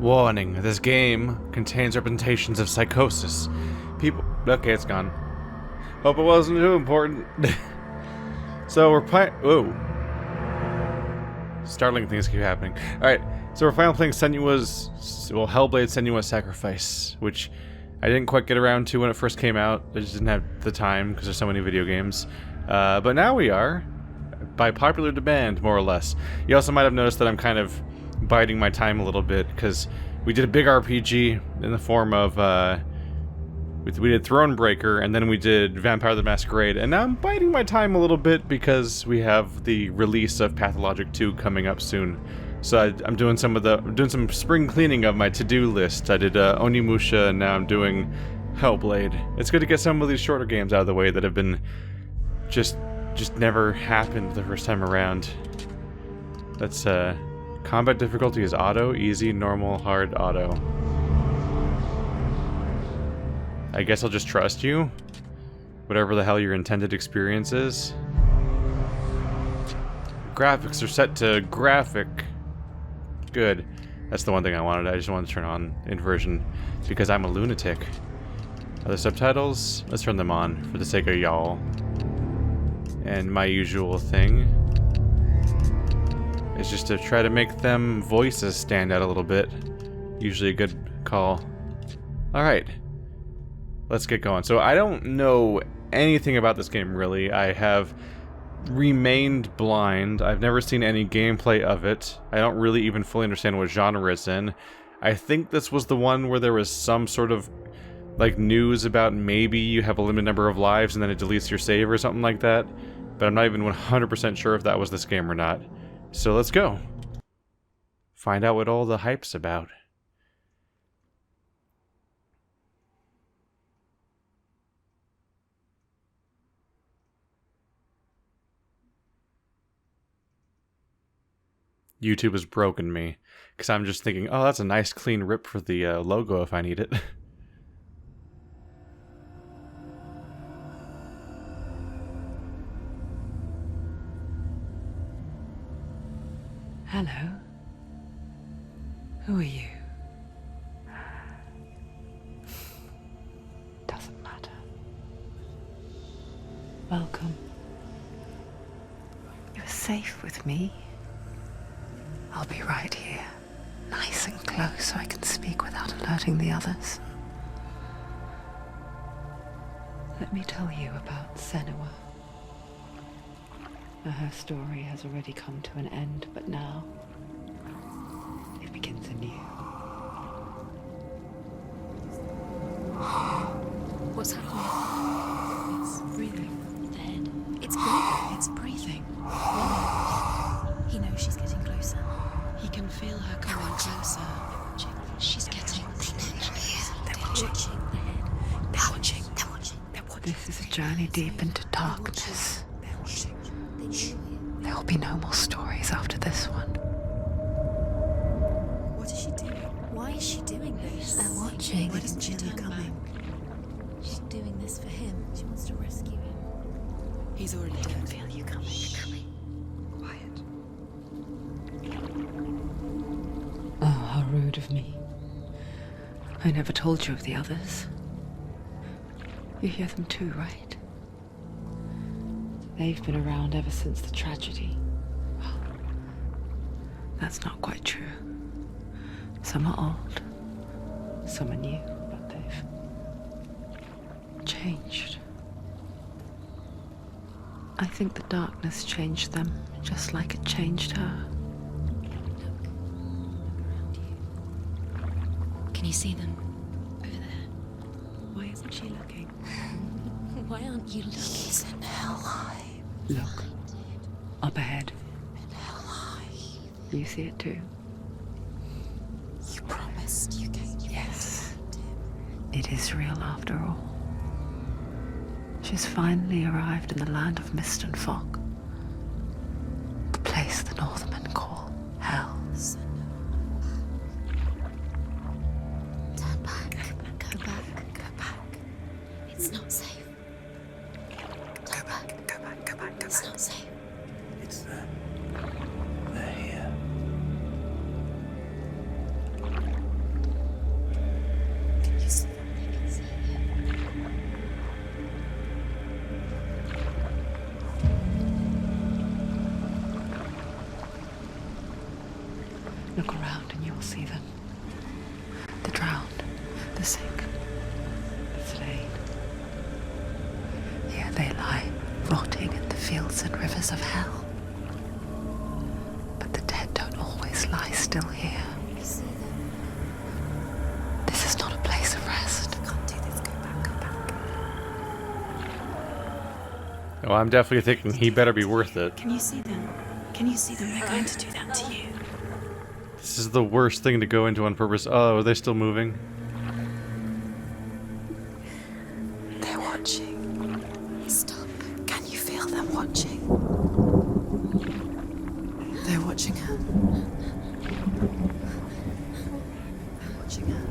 Warning, this game contains representations of psychosis. People... Okay, it's gone. Hope it wasn't too important. So we're playing... Whoa. Startling things keep happening. Alright, so we're finally playing Senua's... Well, Hellblade Senua's Sacrifice, which I didn't quite get around to when it first came out. I just didn't have the time, because there's so many video games. But now we are. By popular demand, more or less. You also might have noticed that I'm kind of biding my time a little bit, because we did a big RPG in the form of, we did Thronebreaker, and then we did Vampire the Masquerade, and now I'm biding my time a little bit because we have the release of Pathologic 2 coming up soon. So I'm doing some spring cleaning of my to-do list. I did Onimusha, and now I'm doing Hellblade. It's good to get some of these shorter games out of the way that have been just never happened the first time around. That's, combat difficulty is auto, easy, normal, hard, auto. I guess I'll just trust you. Whatever the hell your intended experience is. Graphics are set to graphic. Good. That's the one thing I wanted. I just wanted to turn on inversion because I'm a lunatic. Other subtitles? Let's turn them on for the sake of y'all. And my usual thing is just to try to make them voices stand out a little bit. Usually a good call. Alright. Let's get going. So I don't know anything about this game, really. I have remained blind. I've never seen any gameplay of it. I don't really even fully understand what genre it's in. I think this was the one where there was some sort of like news about maybe you have a limited number of lives and then it deletes your save or something like that. But I'm not even 100% sure if that was this game or not. So let's go. Find out what all the hype's about. YouTube has broken me, because I'm just thinking, oh, that's a nice clean rip for the logo if I need it. Hello. Who are you? Doesn't matter. Welcome. You're safe with me. I'll be right here, nice and close so I can speak without alerting the others. Let me tell you about Senua. Her story has already come to an end, but now it begins anew. What's happening? It's breathing. Dead. It's breathing. It's breathing. He knows she's getting closer. He can feel her coming closer. She's getting closer. They're watching. They're watching. They're watching. They're watching. This is a journey deep into darkness. There will be no more stories after this one. What is she doing? Why is she doing this? They're watching. Why doesn't she turn coming? She's doing this for him. She wants to rescue him. He's already dead. I can feel you coming. Quiet. Oh, how rude of me. I never told you of the others. You hear them too, right? They've been around ever since the tragedy. Well, that's not quite true. Some are old, some are new, but they've changed. I think the darkness changed them, just like it changed her. Can you see them? Over there. Why isn't she looking? Why aren't you looking? He's in Helheim. Look, up ahead. In Helheim. You see it too? You promised you came. Yes. It is real after all. She's finally arrived in the land of mist and fog. The place the Northmen call Hell. Turn back. Go back. Go back. It's not safe. Go back. Go back. Go back. Go It's back. not safe. It's them. They're here. Look around and you will see them. The drowned, the sick, the slain. Here they lie, rotting in the fields and rivers of hell. But the dead don't always lie still here. You see them? This is not a place of rest. You can't do this. Go back, go back. Well, I'm definitely thinking he better be worth it. Can you see them? Can you see them? They're going to do that to you. This is the worst thing to go into on purpose. Oh, are they still moving? They're watching. Stop. Can you feel them watching? They're watching her. They're watching her.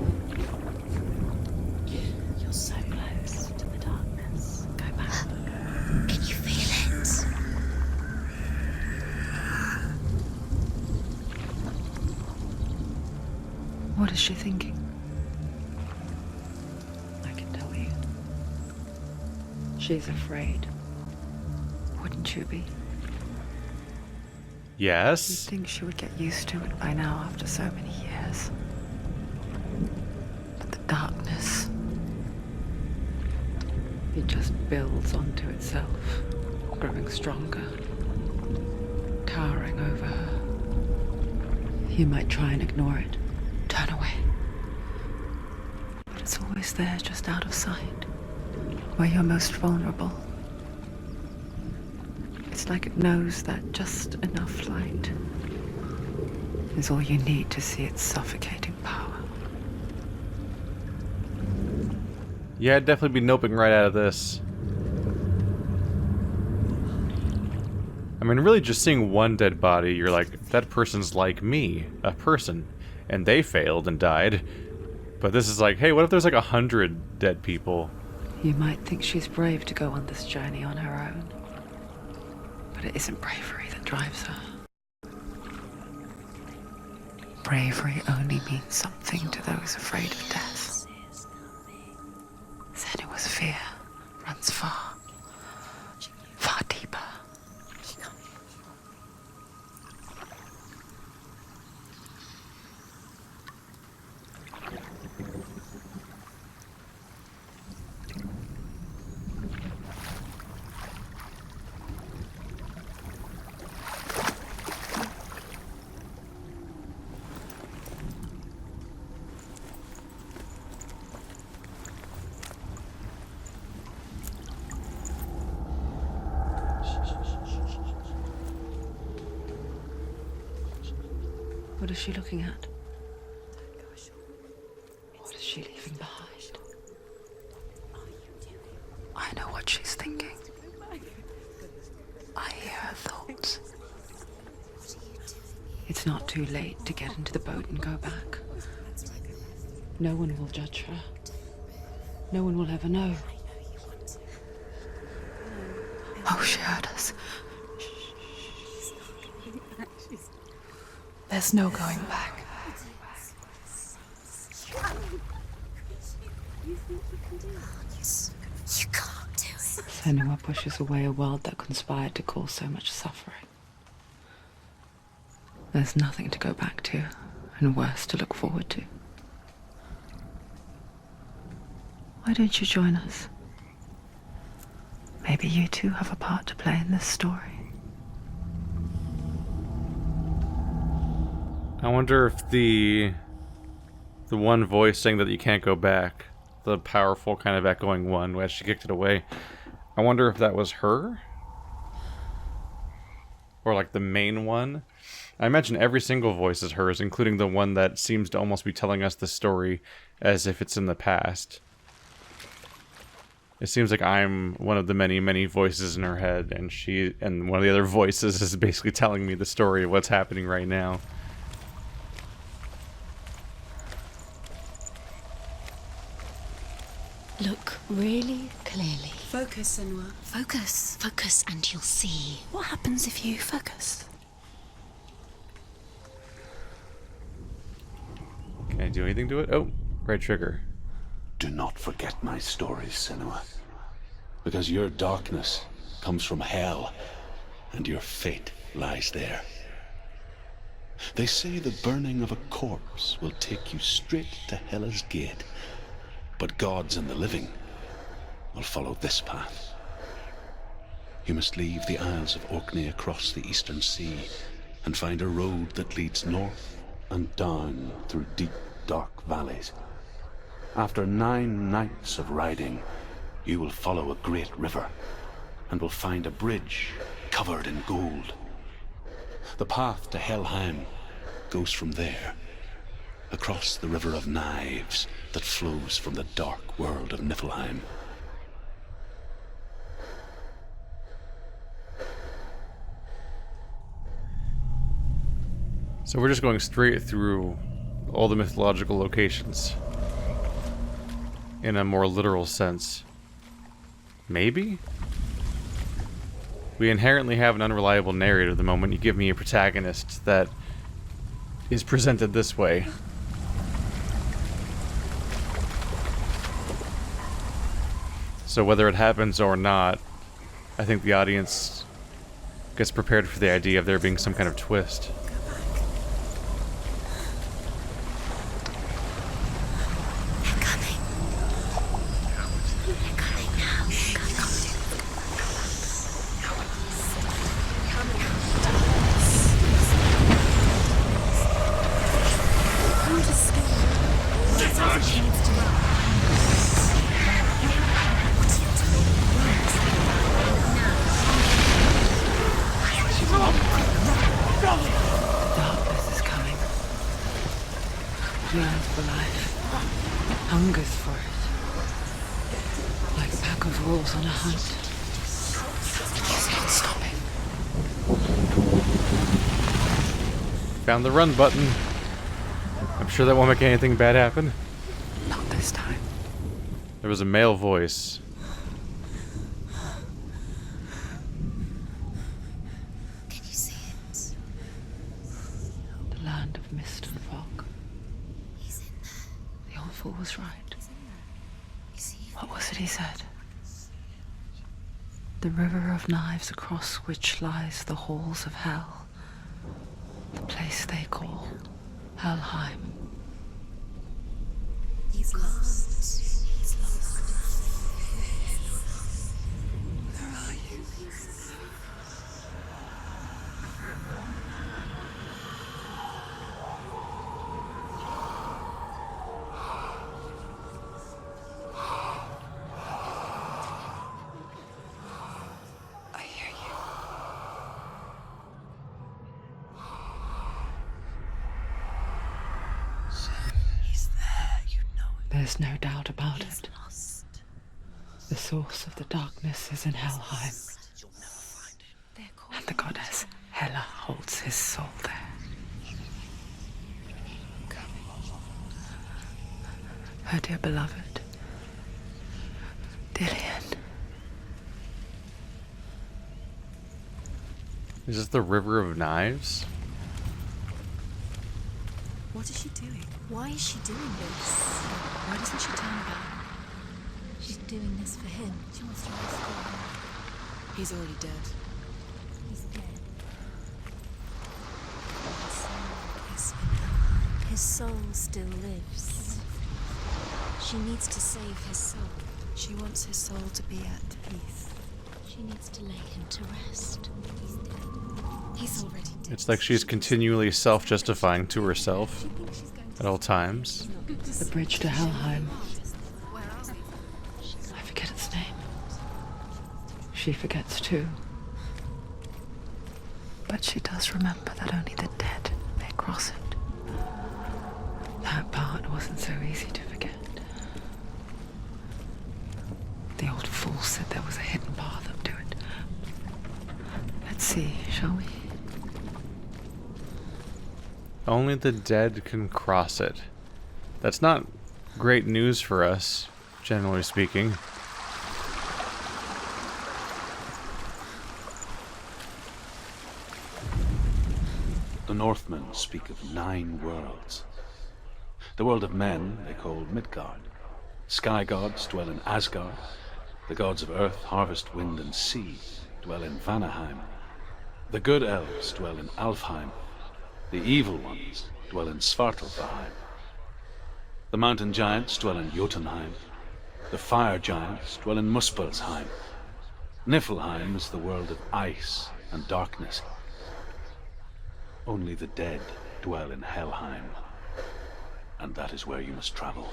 You're so close to the darkness. Go back. Can you feel it? What is she thinking? I can tell you. She's afraid. Wouldn't you be? Yes. You'd think she would get used to it by now after so many years. But the darkness, it just builds onto itself, growing stronger, towering over her. You might try and ignore it, turn away. But it's always there, just out of sight, where you're most vulnerable. It's like it knows that just enough light is all you need to see its suffocating power. Yeah, I'd definitely be noping right out of this. I mean, really just seeing one dead body, you're like, that person's like me, a person, and they failed and died. But this is like, hey, what if there's like 100 dead people? You might think she's brave to go on this journey on her own. But it isn't bravery that drives her. Bravery only means something to those afraid of death. Senua's fear runs far, far deeper. What is she looking at? What is she leaving behind? I know what she's thinking. I hear her thoughts. It's not too late to get into the boat and go back. No one will judge her. No one will ever know. Oh, she heard us. There's no going back. You can't do it. Senua pushes away a world that conspired to cause so much suffering. There's nothing to go back to, and worse to look forward to. Why don't you join us? Maybe you too have a part to play in this story. I wonder if the one voice saying that you can't go back, the powerful kind of echoing one as she kicked it away, I wonder if that was her? Or like the main one? I imagine every single voice is hers, including the one that seems to almost be telling us the story as if it's in the past. It seems like I'm one of the many, many voices in her head, and one of the other voices is basically telling me the story of what's happening right now. Look really clearly. Focus, Senua. Focus. Focus and you'll see. What happens if you focus? Can I do anything to it? Oh, right trigger. Do not forget my stories, Senua. Because your darkness comes from hell, and your fate lies there. They say the burning of a corpse will take you straight to Hela's gate, but gods and the living will follow this path. You must leave the Isles of Orkney across the eastern sea and find a road that leads north and down through deep, dark valleys. After 9 nights of riding, you will follow a great river and will find a bridge covered in gold. The path to Helheim goes from there, across the river of knives that flows from the dark world of Niflheim. So we're just going straight through all the mythological locations. In a more literal sense. Maybe? We inherently have an unreliable narrator the moment you give me a protagonist that is presented this way. So whether it happens or not, I think the audience gets prepared for the idea of there being some kind of twist. Yearns for life, hungers for it, like a pack of wolves on a hunt. It's not stopping. Found the run button. I'm sure that won't make anything bad happen. Not this time. There was a male voice. Can you see it? The land of mist and fog. He's in there. The old fool was right. He's in there. You see it? What was it he said? The river of knives across which lies the halls of hell. The place they call Helheim. He's lost. He's lost. Where are you? I hear you. He's there. You know it. There's no doubt about He's it. lost. The source of the darkness is in Helheim, You'll never find him. They're called and the goddess Hela holds his soul there. Her dear beloved, Dillian. Is this the River of Knives? What is she doing? Why is she doing this? Why doesn't she turn back? She's doing this for him. She wants to rescue him. He's already dead. He's dead. His soul is in Helheim. His soul still lives. She needs to save his soul. She wants his soul to be at peace. She needs to lay him to rest. He's dead. He's already dead. It's like she's continually self-justifying to herself at all times. The bridge to Helheim. I forget its name. She forgets too. But she does remember that only the dead may cross it. That part wasn't so easy to forget. The old fool said there was a hidden path up to it. Let's see, shall we? Only the dead can cross it. That's not great news for us, generally speaking. The Northmen speak of 9 worlds. The world of men they call Midgard. Sky gods dwell in Asgard. The gods of earth, harvest, wind, and sea dwell in Vanaheim. The good elves dwell in Alfheim. The evil ones dwell in Svartalfheim. The mountain giants dwell in Jotunheim. The fire giants dwell in Muspelheim. Niflheim is the world of ice and darkness. Only the dead dwell in Helheim, and that is where you must travel.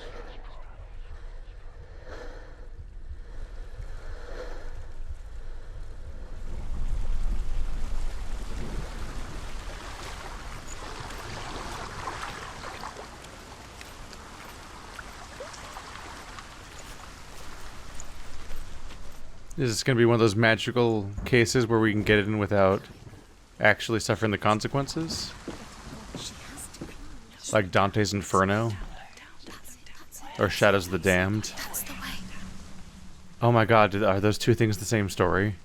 Is this going to be one of those magical cases where we can get in without actually suffering the consequences? Like Dante's Inferno? Or Shadows of the Damned? Oh my god, are those two things the same story?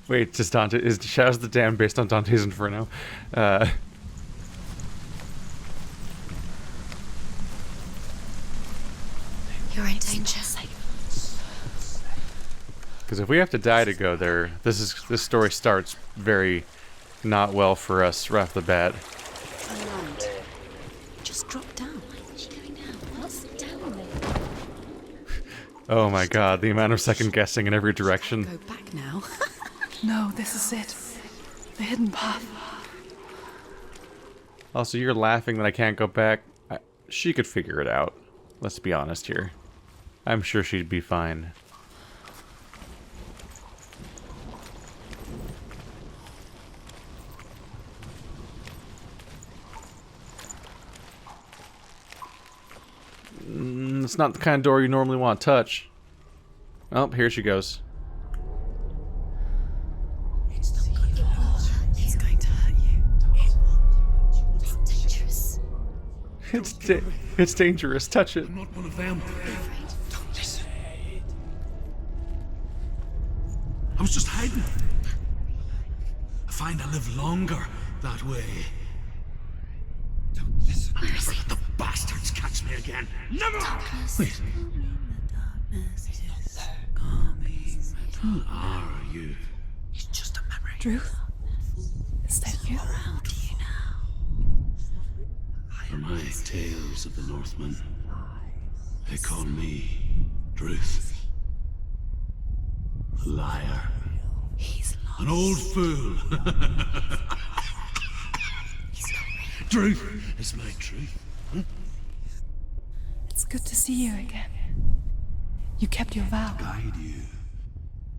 Wait, is Shadows of the Damned based on Dante's Inferno? You're in danger. Because if we have to die to go there, this story starts very not well for us right off the bat. Ballard. Just drop down. Where's she going now? What's down there? Oh my god, the amount of second guessing in every direction. Go back now. No, this is it. The hidden path. Also, you're laughing that I can't go back. She could figure it out. Let's be honest here. I'm sure she'd be fine. It's not the kind of door you normally want to touch. Oh, here she goes. It's going to hurt you. It's dangerous. It's dangerous. Touch it. I'm not one of them. Don't listen. I was just hiding. I find I live longer that way. Don't listen. Never let the bastards catch me again. Never! Wait. Who are you? It's just a memory. Druth? Is that you? Around you now. For my tales of the Northmen, they call me Druth. A liar. He's lost. An old fool. Truth is my truth. It's good to see you again. You kept your vow. Guide you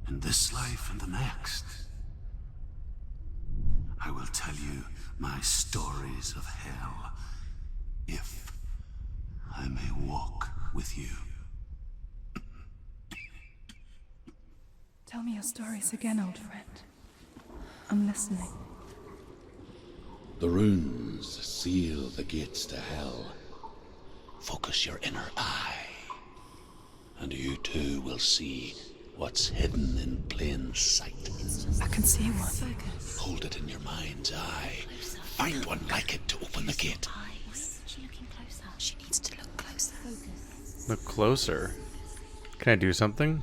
in this life and the next. I will tell you my stories of hell, if I may walk with you. Tell me your stories again, old friend. I'm listening. The runes seal the gates to hell. Focus your inner eye, and you too will see what's hidden in plain sight. I can see one. Hold it in your mind's eye. Find one like it to open the gate. Eyes. She's looking closer. She needs to look closer. Focus. Look closer. Can I do something?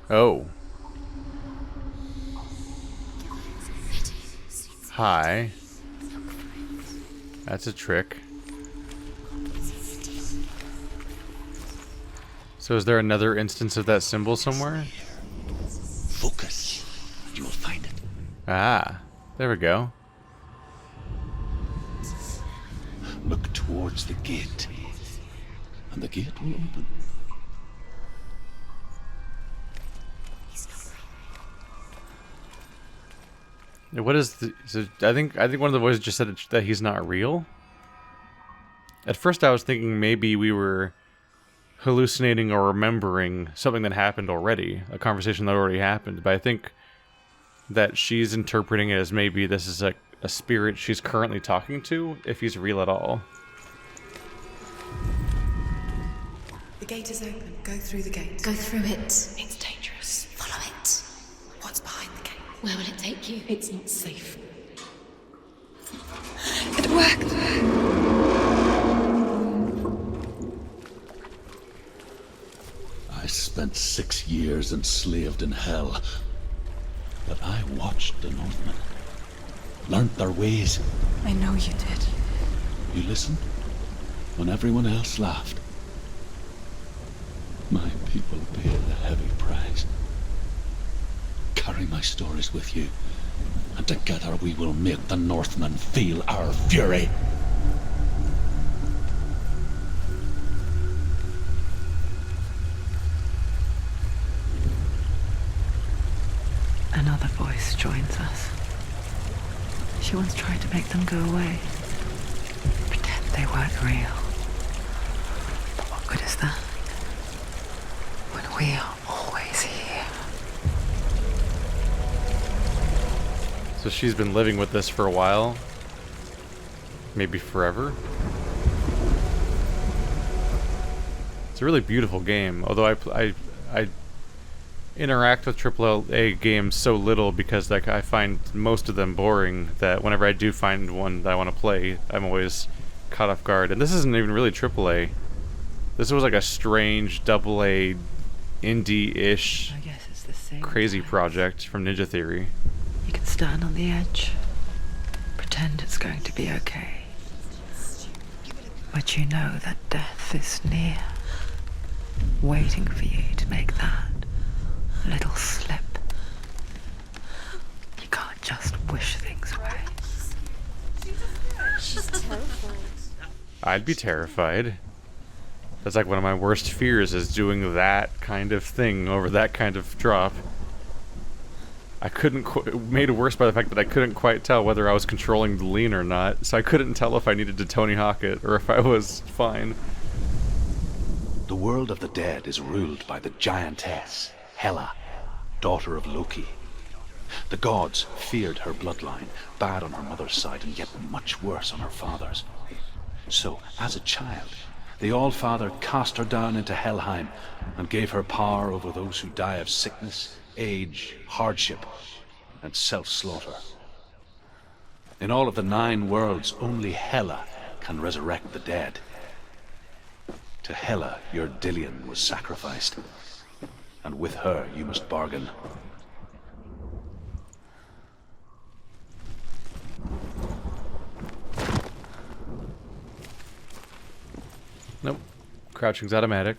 Oh. Hi. That's a trick. So is there another instance of that symbol somewhere? Focus, and you will find it. Ah, there we go. Look towards the gate, and the gate will open. What is the? I think one of the voices just said that he's not real. At first, I was thinking maybe we were hallucinating or remembering something that happened already, a conversation that already happened. But I think that she's interpreting it as maybe this is a spirit she's currently talking to, if he's real at all. The gate is open. Go through the gate. Go through it. It's dangerous. Follow it. What's behind the gate? Where will it take you? It's not safe. It worked. I spent 6 years enslaved in hell. But I watched the Northmen, learnt their ways. I know you did. You listened when everyone else laughed. My people paid a heavy price. Carry my stories with you, and together we will make the Northmen feel our fury. Another voice joins us. She once tried to make them go away. Pretend they weren't real. But what good is that? When we are always here. So she's been living with this for a while. Maybe forever. It's a really beautiful game, although I interact with AAA games so little because like I find most of them boring that whenever I do find one that I want to play, I'm always caught off guard. And this isn't even really AAA. This was like a strange AA indie-ish I guess it's the same crazy time. project from Ninja Theory. You can stand on the edge, pretend it's going to be okay. But you know that death is near, waiting for you to make that little slip. You can't just wish things away. She's terrified. I'd be terrified. That's like one of my worst fears, is doing that kind of thing over that kind of drop. I couldn't made it worse by the fact that I couldn't quite tell whether I was controlling the lean or not, so I couldn't tell if I needed to Tony Hawk it or if I was fine. The world of the dead is ruled by the giantess, Hela, daughter of Loki. The gods feared her bloodline, bad on her mother's side and yet much worse on her father's. So, as a child, the All-Father cast her down into Helheim and gave her power over those who die of sickness, age, hardship, and self-slaughter. In all of the 9 worlds, only Hela can resurrect the dead. To Hela, your Dillion was sacrificed, and with her you must bargain. Nope. Crouching's automatic.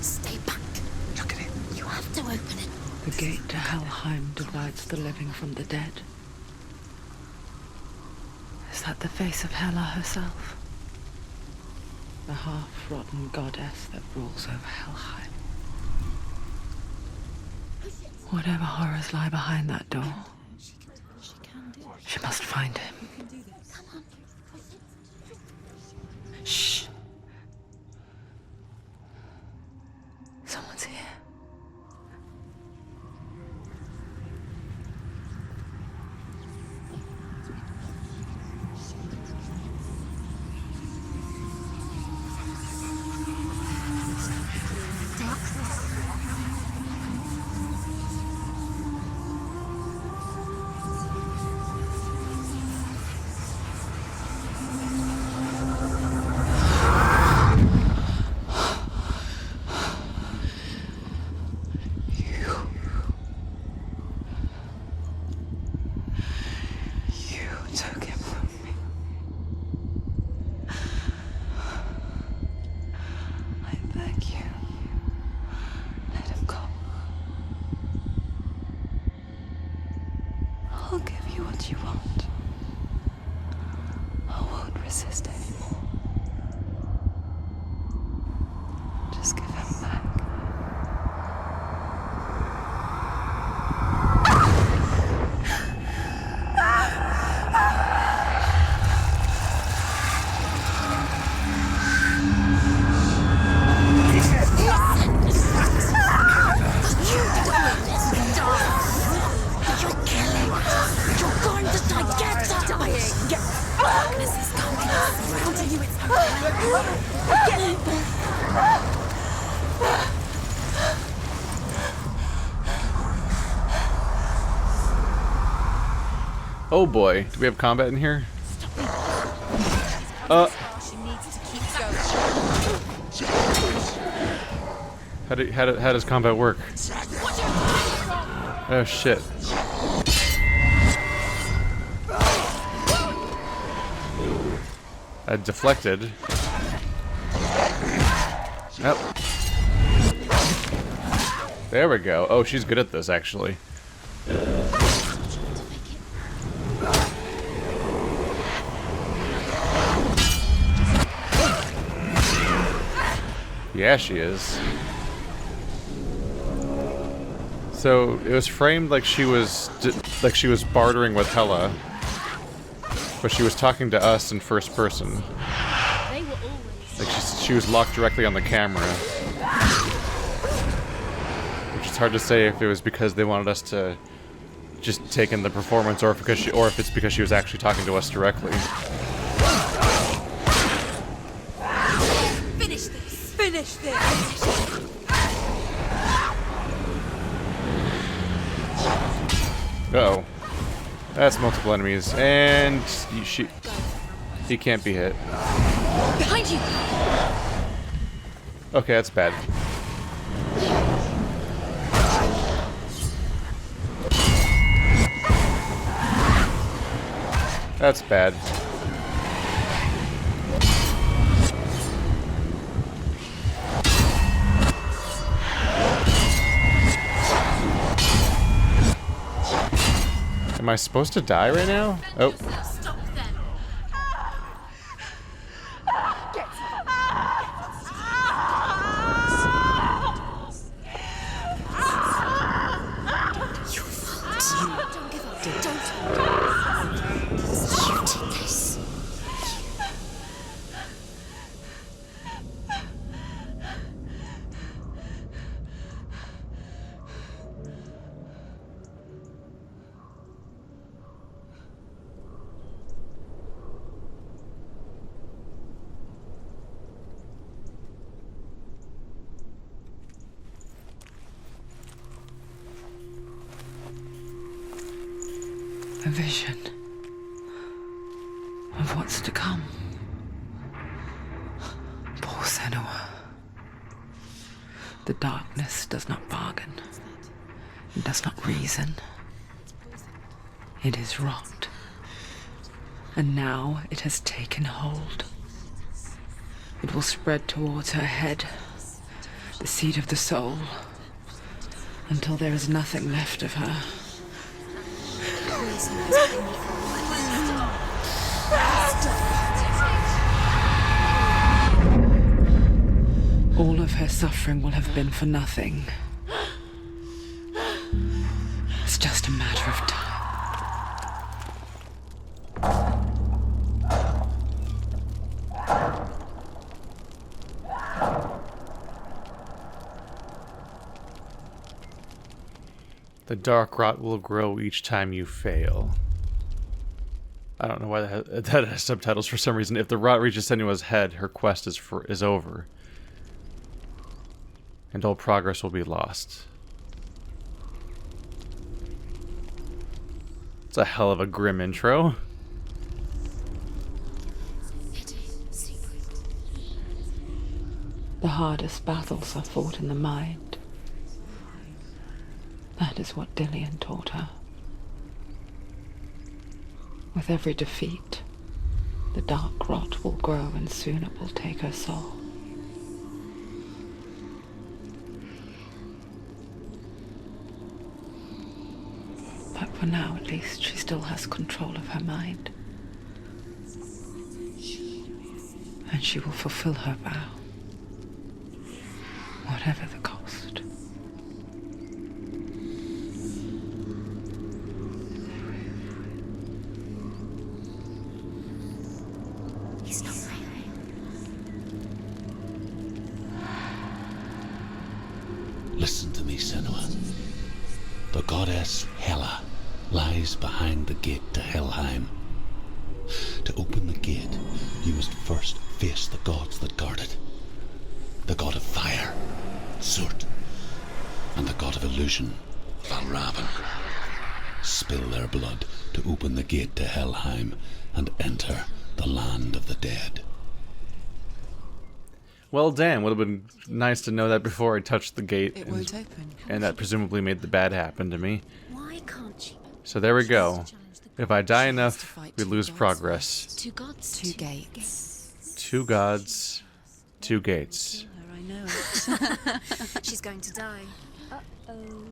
Stay back. Look at it. You have to open it. The gate to Helheim divides the living from the dead. Is that the face of Hela herself? The half-rotten goddess that rules over Helheim. Whatever horrors lie behind that door, she must find him. Shh. Someone's here. Took him from me. I beg you, let him go. I'll give you what you want. I won't resist anymore. Just give him back. Oh boy, do we have combat in here? She needs to keep going. How does combat work? Oh shit. I deflected. Yep. There we go. Oh, she's good at this, actually. Yeah, she is. So it was framed like she was bartering with Hela, but she was talking to us in first person. They were always. Like she was locked directly on the camera, which is hard to say if it was because they wanted us to just take in the performance, or if it's because she was actually talking to us directly. Finish this! Finish this! Uh-oh. That's multiple enemies, and he can't be hit. Behind you! Okay, that's bad. That's bad. Am I supposed to die right now? Oh. Stop them! Don't give up. Don't. You did this. A vision of what's to come. Poor Senua. The darkness does not bargain. It does not reason. It is rot. And now it has taken hold. It will spread towards her head, the seat of the soul, until there is nothing left of her. All of her suffering will have been for nothing. It's just a matter of time. The dark rot will grow each time you fail. I don't know why that has subtitles for some reason. If the rot reaches Senua's head, her quest is over. And all progress will be lost. It's a hell of a grim intro. The hardest battles are fought in the mind. That is what Dillian taught her. With every defeat, the dark rot will grow and soon it will take her soul. But for now, at least, she still has control of her mind. And she will fulfill her vow, whatever the cost. He's not real. Listen to me, Senua. The goddess Hela lies behind the gate to Helheim. To open the gate, you must first face the gods that guard it. The god of fire, Surt, and the god of illusion, Valravan. spill their blood to open the gate to Helheim and enter the land of the dead. Well, damn, would have been nice to know that before I touched the gate. It won't open. And that presumably made the bad happen to me. Why can't she? So there we go. If I die enough, we lose progress. Two gods. Two gates. 2 gods, 2 gates. I know it. She's going to die. Uh-oh.